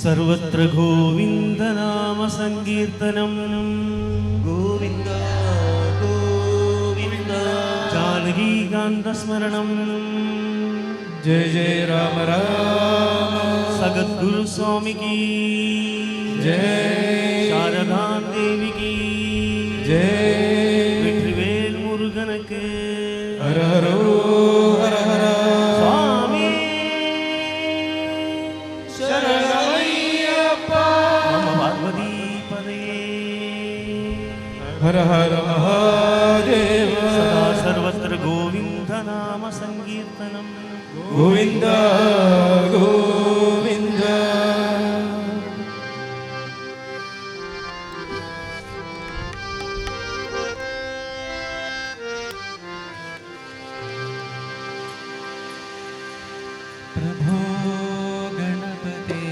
सर्वत्र गोविंद नाम संकीर्तनम गोविंद गोविंद जानकी कांत स्मरणम जय जय राम राम सगद्गुरु स्वामी की जय शारदा देवी की जय वेट्रिवेल मुरुगन के हर हर हर हर स्वामी शरणमय्यप्पा नमः पार्वती पदे हर हर महादेव सदा सर्वत्र गोविंद नाम संकीर्तनम गोविंद गोविंद प्रभो गणपते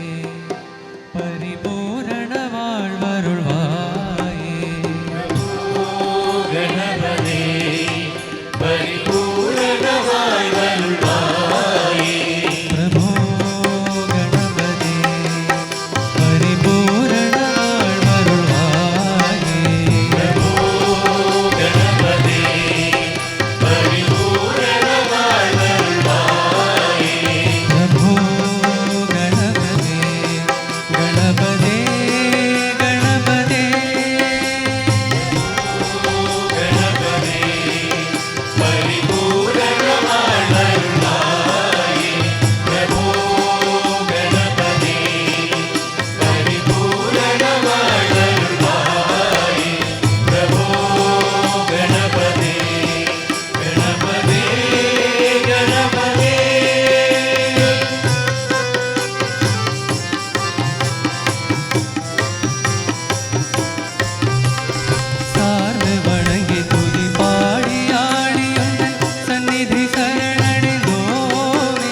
परिपूर्ण वाळ्वरुळ्वाये गणपते परिपूर्ण वाळ्वरुळ्वाये प्रभो गणपते परिपूर्ण वाळ्वरुळ्वाये प्रभो गणपते परिपूर्ण वाळ्वरुळ्वाये प्रभो गणपते गणपते गणपते गणपते परिपूर्ण वाळ्वरुळ्वाये प्रभो गणपते परिपूर्ण वाळ्वरुळ्वाये प्रभो गणपते गणपते गणपते சார்ந்து வணங்கி துதி பாடி ஆடியுங்கள் சந்நிதி சரணடைந்தோமே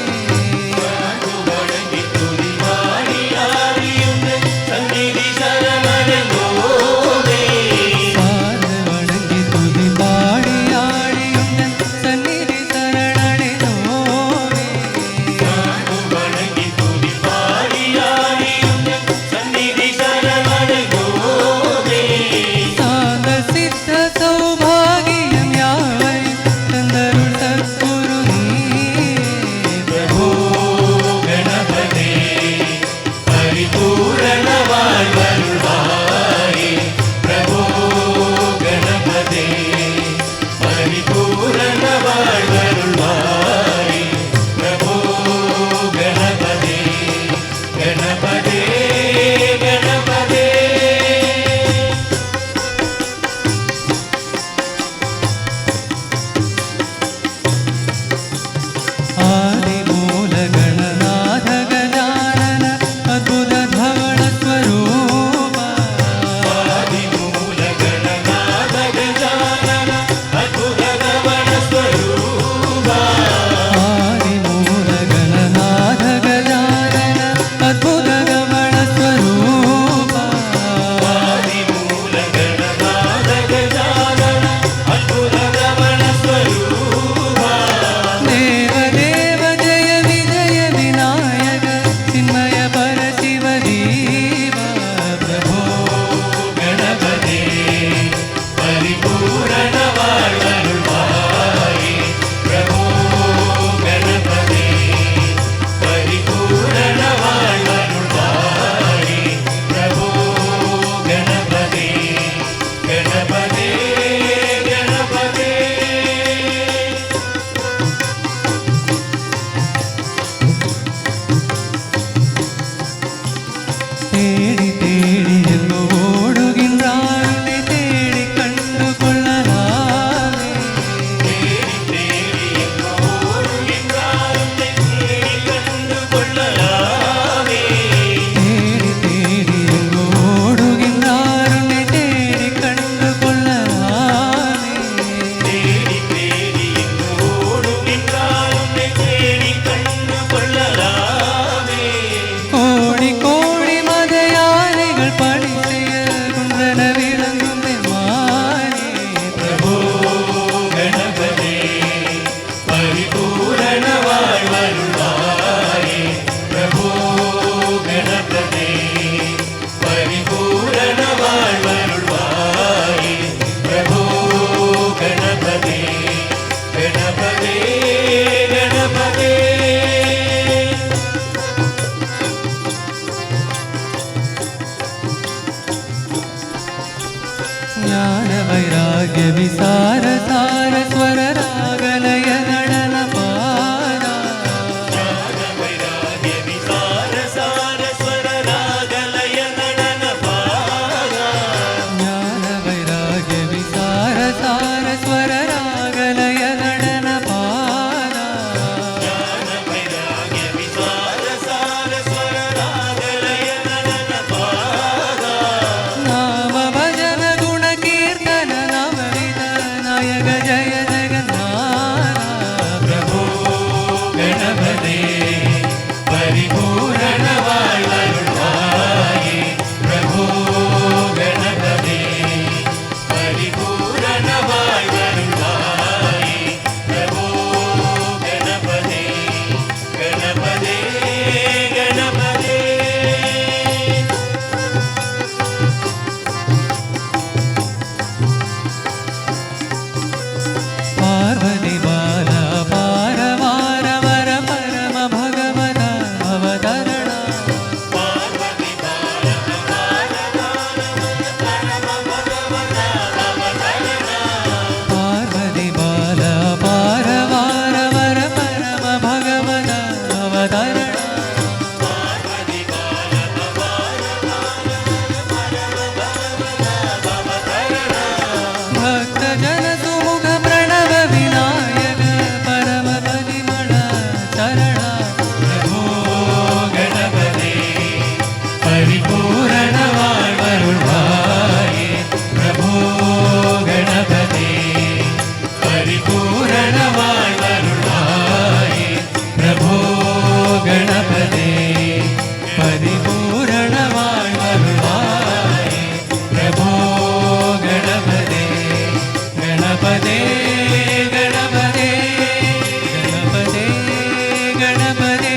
வணங்கி துதி பாடி ஆடியுங்கள் சந்நிதி சரணடைந்தோமே சார்ந்து வணங்கி துதி பாடி ஆடியுங்கள் சந்நிதி சரணடைந்தோமே வணங்கி துதி பாடி ஆடியுங்கள் சந்நிதி சரணடைந்தோமே சாந்த சித்த சௌபாகியம் யாவையும் தந்தருள் சத்குரு நீயே பிரபோ கணபதே பரிபூரண வாழ்வருள்வாயே பிரபோ கணபதே பரிபூரண வாழ்வருள்வாயே பிரபோ கணபதே கணபதே கணபதே आदिमूल गणनाथ गजानन अद्भुत धवल स्वरूपा आदिमूल गणनाथ गजानन अद्भुत धवल स्वरूपा आदिमूल गणनाथ गजानन अद्भुत धवल स्वरूपा आदिमूल गणनाथ गजानन अद्भुत धवल स्वरूपा देव देव जय विजय विनायक चिन्मय परशिव दीवा प्रभो गणपते परिपूर्ण वाळ्वरुळ्वाये प्रभो गणपते परिपूर्ण वाळ्वरुळ्वाये प्रभो गणपते गणपते गणपते தேடி தேடி எங்கு ஓடுகின்றார் உன்னை தேடி கண்டு கொள்ளலாமே தேடி தேடி எங்கோ ஓடுகின்றார் உன்னை தேடி கண்டு கொள்ளலாமே தேடி தேடி எங்கு ஓடுகின்றார் உன்னை தேடி கண்டு கொள்ளலாமே தேடி தேடி எங்கோ ஓடுகின்றார் உன்னை தேடி கண்டு கொள்ளலாமே கோடி கோடி மத யானைகள் பணி செய்ய குன்றன விளங்கும் பெருமானே பிரபோ கணபதே பரிபூரண வாழ்வருள்வாயே பிரபோ கணபதே वैराग्य विसार सार स्वर रागलय नडन पारा ज्ञान वैराग्य विसार सार स्वर रागलय नडन पारा ज्ञान वैराग्य विसार सार स्वर रागलय नडन पारा ज्ञान वैराग्य विसार सार स्वर रागलय नडन पारा नाम भजन गुण कीर्तन नवविध नायक जय जगन्नाथ प्रभो गणपते परिपूर्ण वायुर्वाये प्रभो गणपते परिपूर्ण वायुर्वाये प्रभो गणपते गणपते गणपते पार्वती बाला पारवार वर परम भगवत अवतरणा पार्वती बाल अपार परम भगवत अवतरणा पार्वती बाला पारवार वर परम भगवत अवतरणा पार्वती बाल अपार परम भगवत अवतरणा भक्त जन सुमुख प्रणव विनायक परम परिमळ चरणा प्रभो गणपते परिपूर्ण वायुर्वाये प्रभो गणपते परिपूर्ण वायुर्वाये प्रभो गणपते परिपूर्ण वायुर्वाये प्रभो गणपते गणपते गणपते गणपते गणपते